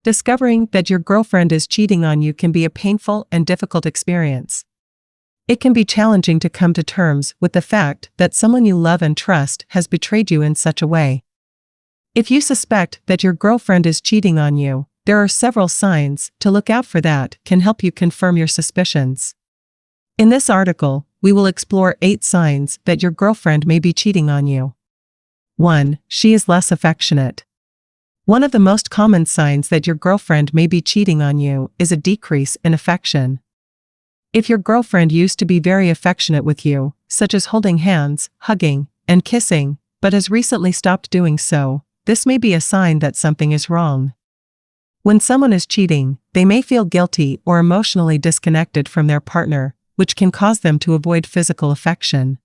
Discovering that your girlfriend is cheating on you can be a painful and difficult experience. It can be challenging to come to terms with the fact that someone you love and trust has betrayed you in such a way. If you suspect that your girlfriend is cheating on you, there are several signs to look out for that can help you confirm your suspicions. In this article, we will explore 8 signs that your girlfriend may be cheating on you. 1. She is less affectionate. One of the most common signs that your girlfriend may be cheating on you is a decrease in affection. If your girlfriend used to be very affectionate with you, such as holding hands, hugging, and kissing, but has recently stopped doing so, this may be a sign that something is wrong. When someone is cheating, they may feel guilty or emotionally disconnected from their partner, which can cause them to avoid physical affection.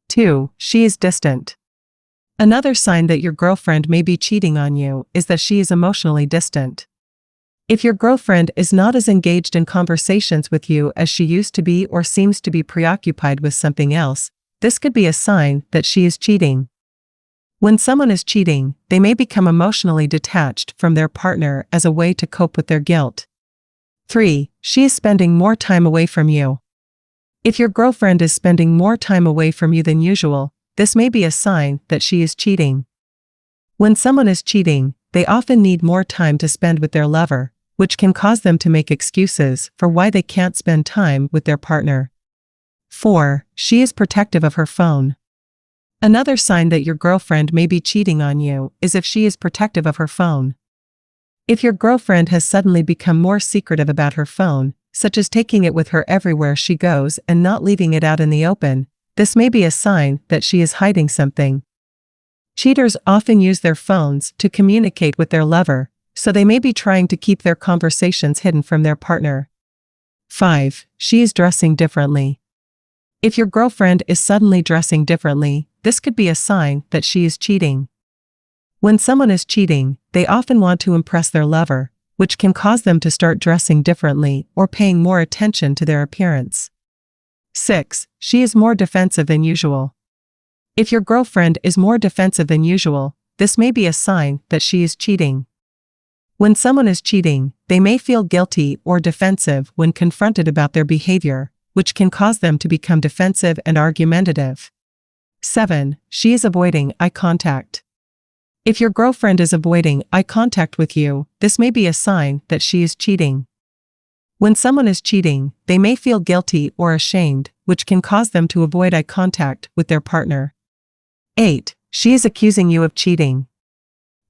2. She is distant. Another sign that your girlfriend may be cheating on you is that she is emotionally distant. If your girlfriend is not as engaged in conversations with you as she used to be or seems to be preoccupied with something else, this could be a sign that she is cheating. When someone is cheating, they may become emotionally detached from their partner as a way to cope with their guilt. 3. She is spending more time away from you. If your girlfriend is spending more time away from you than usual, this may be a sign that she is cheating. When someone is cheating, they often need more time to spend with their lover, which can cause them to make excuses for why they can't spend time with their partner. 4. She is protective of her phone. Another sign that your girlfriend may be cheating on you is if she is protective of her phone. If your girlfriend has suddenly become more secretive about her phone, such as taking it with her everywhere she goes and not leaving it out in the open, this may be a sign that she is hiding something. Cheaters often use their phones to communicate with their lover, so they may be trying to keep their conversations hidden from their partner. 5. She is dressing differently. If your girlfriend is suddenly dressing differently, this could be a sign that she is cheating. When someone is cheating, they often want to impress their lover, which can cause them to start dressing differently or paying more attention to their appearance. 6. She is more defensive than usual. If your girlfriend is more defensive than usual, this may be a sign that she is cheating. When someone is cheating, they may feel guilty or defensive when confronted about their behavior, which can cause them to become defensive and argumentative. 7. She is avoiding eye contact. If your girlfriend is avoiding eye contact with you, this may be a sign that she is cheating. When someone is cheating, they may feel guilty or ashamed, which can cause them to avoid eye contact with their partner. 8. She is accusing you of cheating.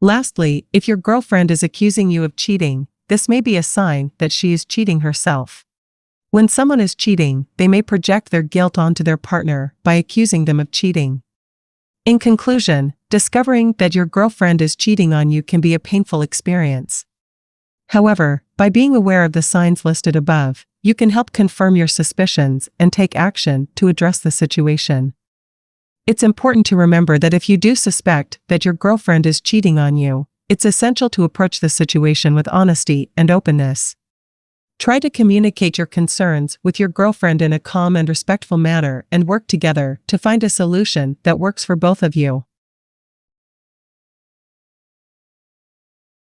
Lastly, if your girlfriend is accusing you of cheating, this may be a sign that she is cheating herself. When someone is cheating, they may project their guilt onto their partner by accusing them of cheating. In conclusion, discovering that your girlfriend is cheating on you can be a painful experience. However, by being aware of the signs listed above, you can help confirm your suspicions and take action to address the situation. It's important to remember that if you do suspect that your girlfriend is cheating on you, it's essential to approach the situation with honesty and openness. Try to communicate your concerns with your girlfriend in a calm and respectful manner and work together to find a solution that works for both of you.